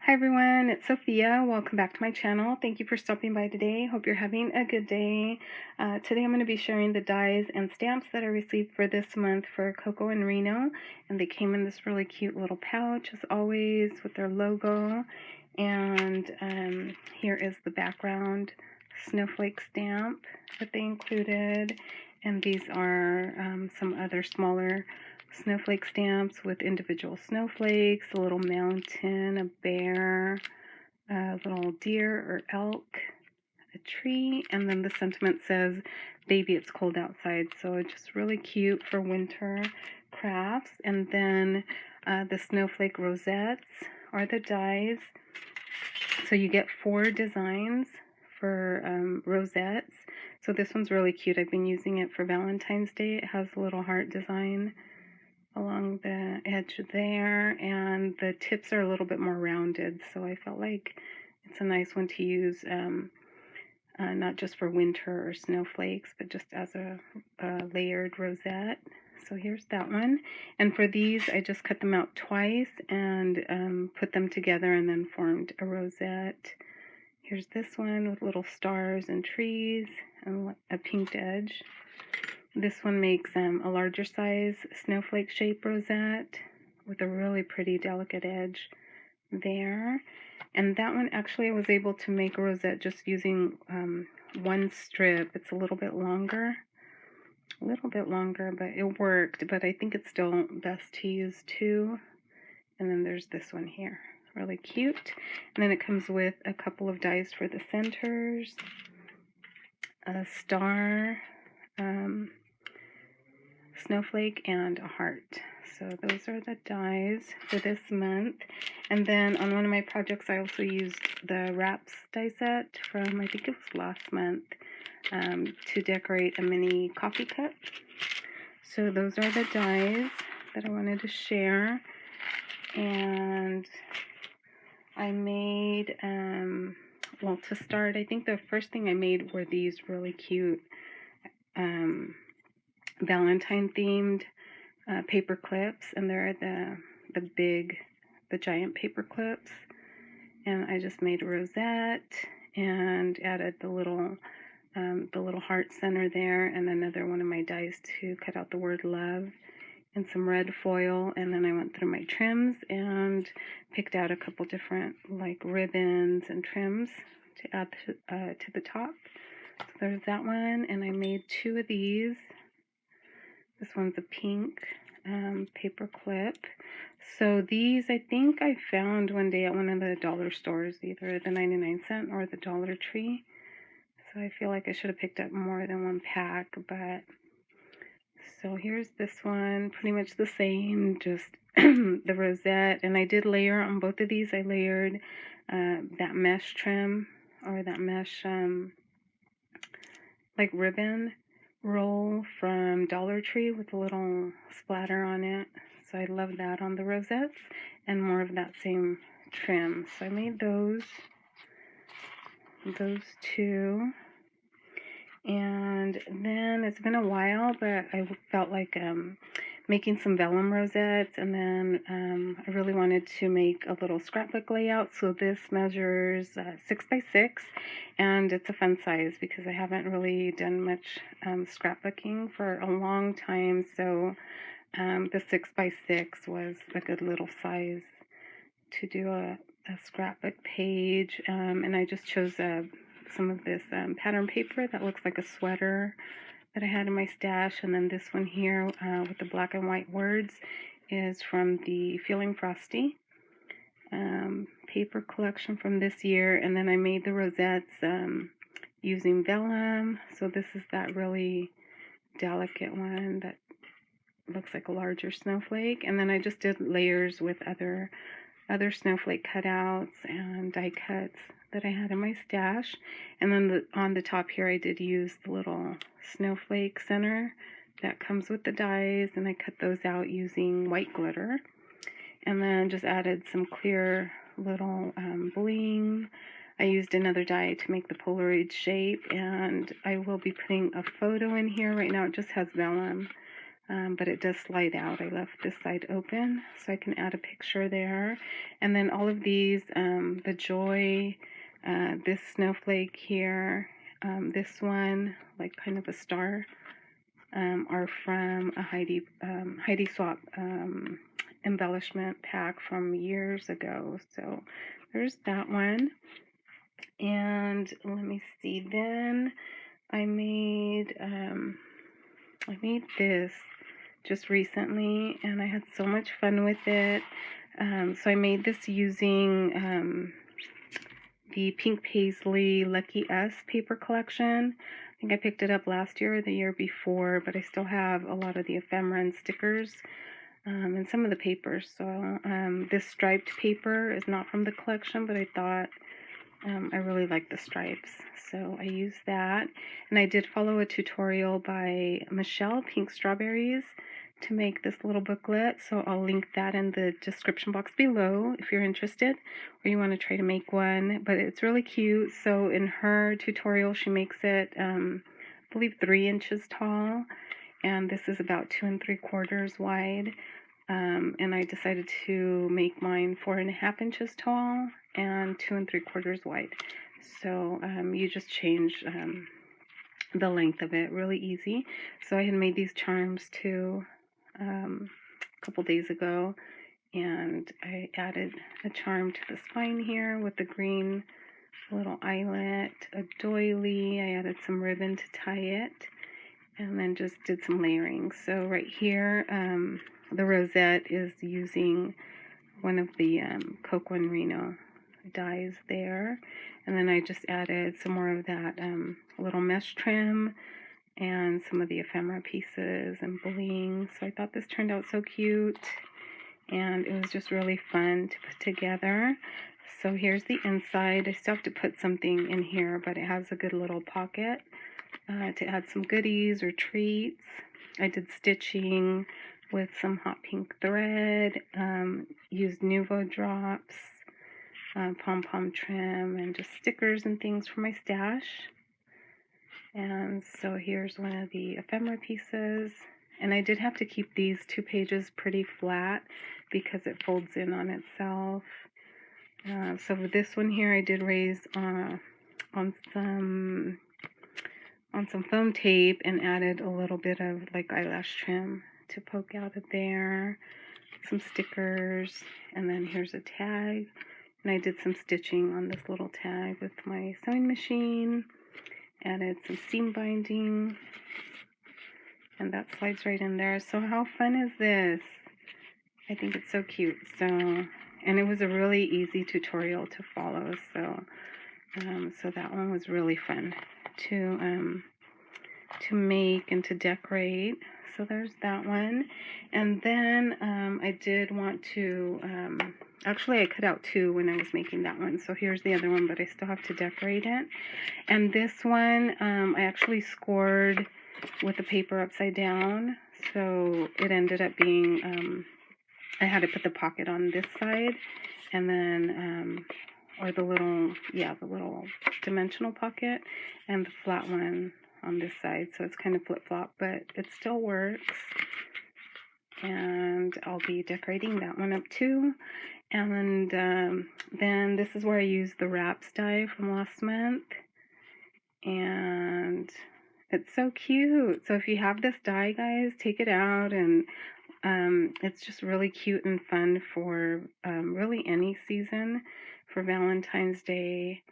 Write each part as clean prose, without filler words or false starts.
Hi everyone, it's Sophia. Welcome back to my channel. Thank you for stopping by today. Hope you're having a good day. Today I'm going to be sharing the dies and stamps that I received for this month for Coco and Reno, and they came in this really cute little pouch as always with their logo. And here is the background snowflake stamp that they included, and these are some other smaller snowflake stamps with individual snowflakes, a little mountain, a bear, a little deer or elk, a tree, and then the sentiment says, "Baby, it's cold outside." So it's just really cute for winter crafts. And then the snowflake rosettes are the dies. So you get 4 designs for rosettes. So this one's really cute. I've been using it for Valentine's Day. It has a little heart design along the edge there, and the tips are a little bit more rounded, so I felt like it's a nice one to use not just for winter or snowflakes, but just as a layered rosette. So here's that one, and for these I just cut them out twice and put them together and then formed a rosette. Here's this one with little stars and trees and a pinked edge. This one makes a larger size snowflake shape rosette with a really pretty delicate edge there. And that one actually I was able to make a rosette just using one strip. It's a little bit longer, but it worked. But I think it's still best to use 2. And then there's this one here, really cute. And then it comes with a couple of dies for the centers, a star, snowflake, and a heart. So those are the dies for this month. And then on one of my projects I also used the wraps die set from, I think it was last month, to decorate a mini coffee cup. So those are the dies that I wanted to share. And I made, well, to start, I think the first thing I made were these really cute Valentine themed paper clips, and they're the giant paper clips. And I just made a rosette and added the little heart center there, and another one of my dies to cut out the word love, and some red foil. And then I went through my trims and picked out a couple different like ribbons and trims to add to the top. So there's that one, and I made 2 of these. This one's a pink paper clip. So these I think I found one day at one of the dollar stores, either the 99-cent or the Dollar Tree. So I feel like I should have picked up more than one pack, but so here's this one, pretty much the same, just the rosette. And I did layer on both of these. I layered that mesh trim, or that mesh like ribbon roll from Dollar Tree with a little splatter on it. So I love that on the rosettes, and more of that same trim. So I made those 2. And then it's been a while, but I felt like making some vellum rosettes, and then I really wanted to make a little scrapbook layout. So this measures 6 by 6, and it's a fun size because I haven't really done much scrapbooking for a long time. So the 6 by 6 was a good little size to do a scrapbook page, and I just chose some of this pattern paper that looks like a sweater that I had in my stash. And then this one here with the black and white words is from the Feeling Frosty paper collection from this year. And then I made the rosettes using vellum. So this is that really delicate one that looks like a larger snowflake. And then I just did layers with other snowflake cutouts and die cuts that I had in my stash. And then on the top here I did use the little snowflake center that comes with the dies, and I cut those out using white glitter, and then just added some clear little bling. I used another die to make the Polaroid shape, and I will be putting a photo in here. Right now it just has vellum, but it does slide out. I left this side open so I can add a picture there. And then all of these, the joy, this snowflake here, this one, like kind of a star, are from a Heidi Swap embellishment pack from years ago. So there's that one. And let me see, then I made this just recently, and I had so much fun with it. So I made this using the Pink Paisley Lucky Us paper collection. I think I picked it up last year or the year before, but I still have a lot of the ephemera and stickers and some of the papers. So this striped paper is not from the collection, but I thought I really like the stripes, so I used that. And I did follow a tutorial by Michelle, Pink Strawberries, to make this little booklet, so I'll link that in the description box below if you're interested or you want to try to make one. But it's really cute. So in her tutorial, she makes it, I believe, 3 inches tall, and this is about 2 3/4 wide. And I decided to make mine 4.5 inches tall and 2 3/4 wide. So you just change the length of it, really easy. So I had made these charms too a couple days ago, and I added a charm to the spine here with the green little eyelet, a doily. I added some ribbon to tie it, and then just did some layering. So right here, the rosette is using one of the Coco and Reno dies there. And then I just added some more of that little mesh trim and some of the ephemera pieces and bling. So I thought this turned out so cute, and it was just really fun to put together. So here's the inside. I still have to put something in here, but it has a good little pocket to add some goodies or treats. I did stitching with some hot pink thread, used Nuvo drops, pom-pom trim, and just stickers and things for my stash. And so here's one of the ephemera pieces. And I did have to keep these 2 pages pretty flat because it folds in on itself. So with this one here, I did raise on some foam tape and added a little bit of like eyelash trim to poke out of there, some stickers, and then here's a tag. And I did some stitching on this little tag with my sewing machine, added some seam binding, and that slides right in there. So how fun is this? I think it's so cute. So, and it was a really easy tutorial to follow. So, so that one was really fun to make and to decorate. So there's that one. And then I did want to, actually I cut out 2 when I was making that one. So here's the other one, but I still have to decorate it. And this one, I actually scored with the paper upside down. So it ended up being, I had to put the pocket on this side, and then, or the little dimensional pocket, and the flat one on this side. So it's kind of flip-flop, but it still works. And I'll be decorating that one up too. And then this is where I used the wraps die from last month. And it's so cute. So if you have this die, guys, take it out, and it's just really cute and fun for really any season, for Valentine's Day.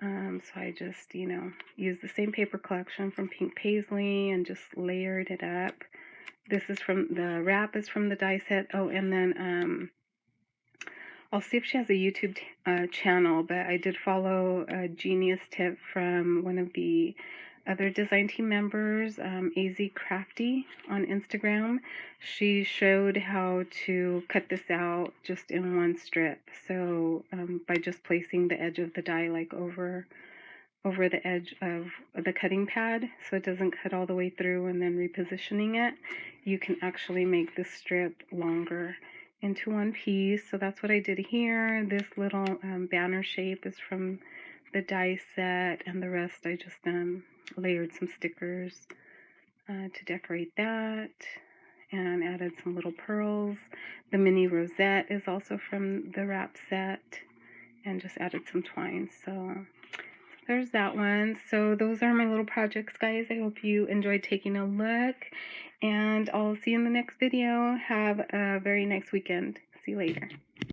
So I just, used the same paper collection from Pink Paisley and just layered it up. This is from, the wrap is from the die set. Oh, and then I'll see if she has a YouTube channel, but I did follow a genius tip from one of the other design team members, AZ Crafty on Instagram. She showed how to cut this out just in one strip. So by just placing the edge of the die like over the edge of the cutting pad, so it doesn't cut all the way through, and then repositioning it, you can actually make this strip longer into one piece. So that's what I did here. This little banner shape is from the die set, and the rest I just layered some stickers to decorate that. and added some little pearls. The mini rosette is also from the wrap set, and just added some twine. So there's that one. So those are my little projects, guys. I hope you enjoyed taking a look, and I'll see you in the next video. Have a very nice weekend. See you later.